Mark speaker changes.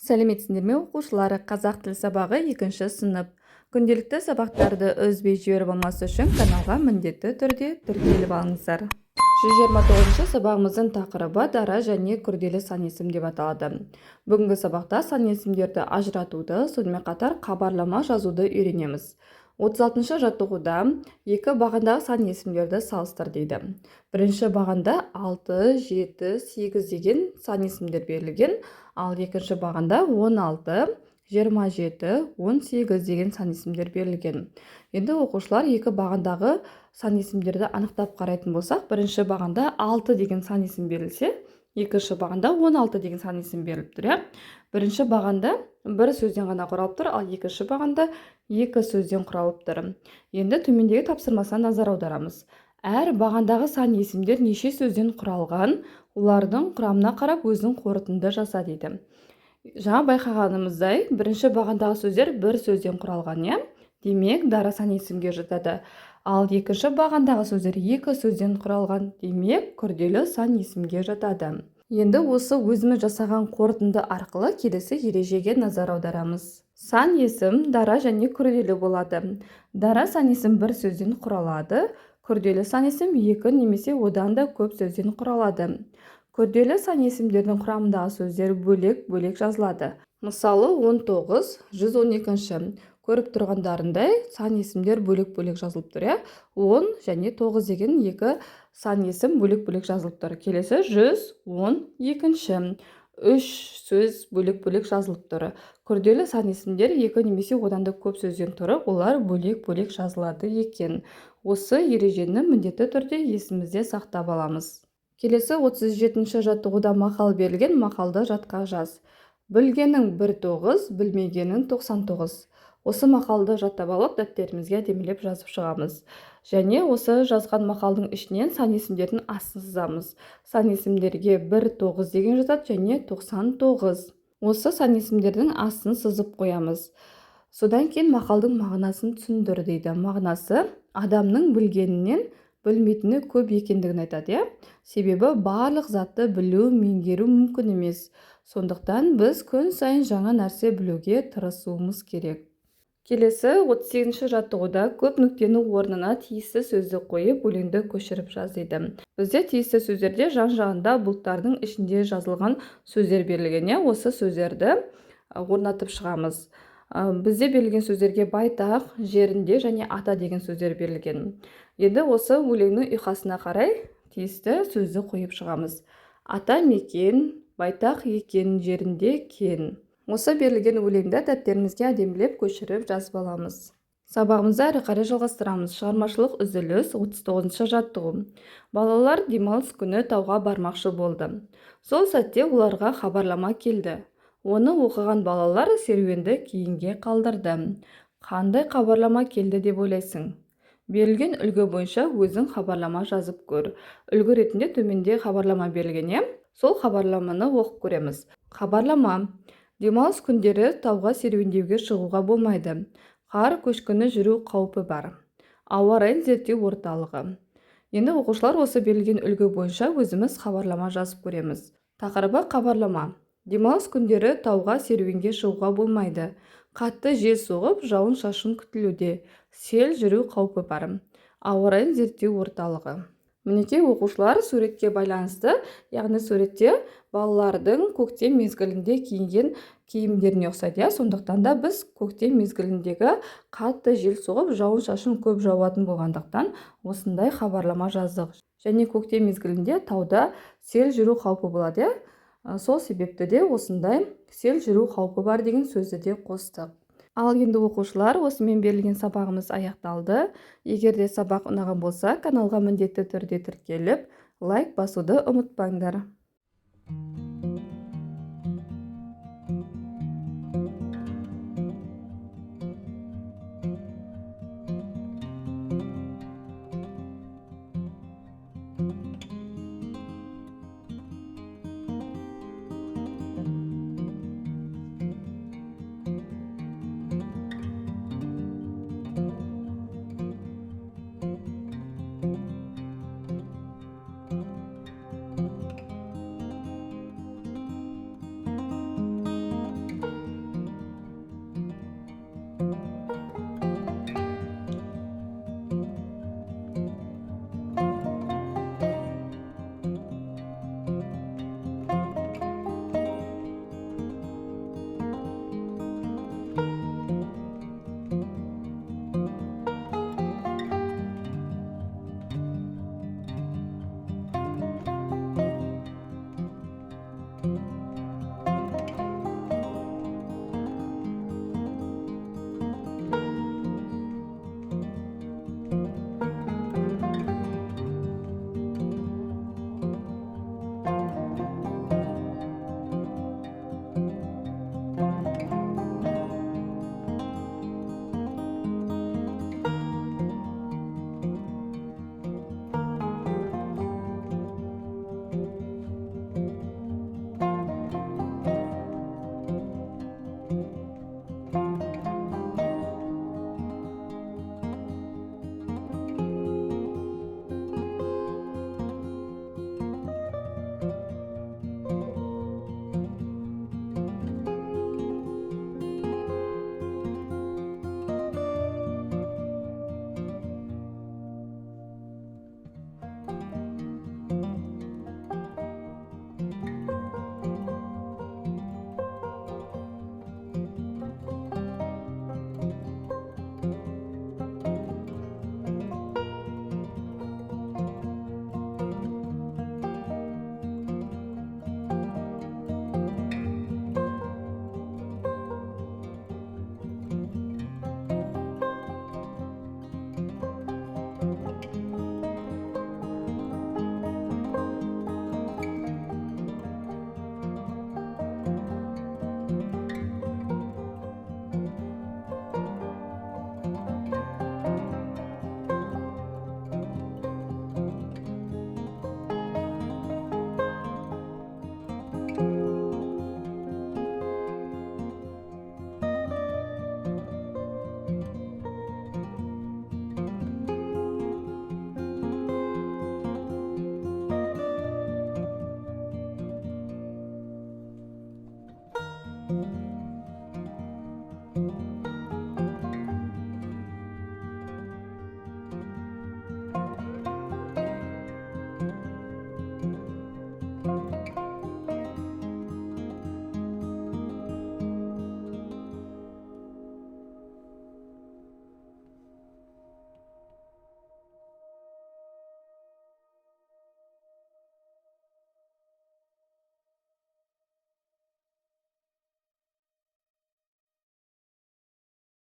Speaker 1: Сәлеметсіңдер ме оқушылар? Қазақ тіл сабағы 2 сынып. Күнделікті сабақтарды үзбей жіберіп алмас үшін каналға міндетті түрде тіркеліп алыңыздар. 129 сабағымыздың тақырыбы дара және күрделі сан есім деп аталады. Бүгінгі сабақта сан есімдерді ажыратуды, сонымен қатар хабарлама жазуды үйренеміз. 36 жаттығуда екі бағандағы сан есімдерді салыстыр дейді. Бірінші бағанда 6, 7, 8 деген сан есімдер берілген, ал екінші бағанда 16, 27, 18 деген сан есімдер берілген. Енді оқушылар екі бағандағы сан есімдерді анықтап қарайтын болсақ, бірінші бағанда 6 деген сан есім берілсе, екінші бағанда 16 деген сан есім беріліп тұр. Бірінші бағанда бір сөзден ғана құралып тұр, ал екінші бағанда екі сөзден құралып тұр. Енді төмендегі тапсырмасына назар аударамыз. Әр бағандағы сан есімдер неше сөзден құралған, олардың құрамына қарап өзінің қорытынды жаса дейді. Жаңа байқағанымыздай, бірінші бағандағы сөздер бір сөзден құралған, демек дара сан есімге жатады. Ал екінші бағандағы сөздер екі сөзден құралған, демек күрделі сан есімге жатады. Енді осы өзіміз жасаған қорытынды арқылы келесі ережеге назар аударамыз. Сан есім дара және күрделі болады. Дара сан есім бір сөзден құралады, күрделі сан есім екі немесе одан да көп сөзден құралады. Күрделі сан есімдердің құрамындағы сөздер бөлек-бөлек жазылады. Мысалы 19, 112. Көріп тұрғандарындай сан есімдер бөлек-бөлек жазылып тұр. 10 және 9 деген екі сан есім бөлек-бөлек жазылып тұр. Келесі 112. 3 сөз бөлек-бөлек жазылып тұр. Күрделі сан есімдер екі немесе одан да көп сөзден тұрып, олар бөлек-бөлек жазылады екен. Осы ережені міндетті түрде есімізде сақтап аламыз. Келесі 37 жаттығуда мақал берілген, мақалды жатқа жаз. Білгенің 19, білмегенің 99. Осы мақалды жаттап алып, дәптерімізге әдемілеп жазып шығамыз. Және осы жазған мақалдың ішінен сан есімдердің астын сызамыз. Сан есімдерге 19 деген жатады және 99. Осы сан есімдердің астын сызып қоямыз. Содан кейін мақалдың мағынасын түсіндір дейді. Мағынасы адамның білгенінен білмейтіні көп екендігін айтады. Себебі барлық затты білу, меңгеру мүмкін емес. Сондықтан біз күн сайын жаңа нәрсе білуге тырысуымыз керек. Келесі 38 жаттығуда көп нүктені орнына тиісті сөзді қойып, өлеңді көшіріп жаз дейді. Бізде тиісті сөздерде жан-жағында бұлттардың ішінде жазылған сөздер берілген. Осы сөздерді орнатып шығамыз. Бізде берілген сөздерге байтақ, жерінде және ата деген сөздер берілген. Енді осы өлеңнің ұйқасына қарай тиісті сөзді қойып шығамыз. Ата мекен, байтақ екен, жерінде кен. Осы берілген өлеңді дәптерімізге әдемілеп көшіріп жазып аламыз. Сабағымызды әрі қарай жалғастырамыз. Шығармашылық үзіліс 39 жаттығу. Балалар демалыс күні тауға бармақшы болды. Сол сәтте оларға хабарлама келді. Оны оқыған балалар серуенді кейінге қалдырды. Қандай хабарлама келді деп ойлайсың? Берілген үлгі бойынша өзің хабарлама жазып көр. Үлгі ретінде төменде хабарлама берілген. Сол хабарламаны оқып көреміз. Хабарлама: демалыс күндері тауға серуендеуге шығуға болмайды. Қар көшкіні жүру қаупі бар. Ауа райын зерттеу орталығы. Енді оқушылар осы берілген үлгі бойынша өзіміз хабарлама жазып көреміз. Тақырыбы хабарлама: демалыс күндері тауға серуенге шығуға болмайды. Қатты жел соғып, жауын-шашын күтілуде. Сел жүру қаупі бар. Ауа райын зерттеу орталығы. Мінекей оқушылар суретке байланысты, яғни суретте балалардың көктем мезгілінде киінген киімдеріне ұқсайды. Сондықтан да біз көктем мезгіліндегі қатты жел соғып, жауын-шашын көп жауатын болғандықтан осындай хабарлама жаздық. Және көктем мезгілінде тауда сел жүру қаупі болады. Сол себепті де осындай сел жүру қаупі бар деген сөзді де қостық. Ал енді оқушылар, осымен берілген сабағымыз аяқталды. Егер де сабақ ұнаған болса, каналға міндетті түрде тіркеліп, лайк басуды ұмытпаңдар.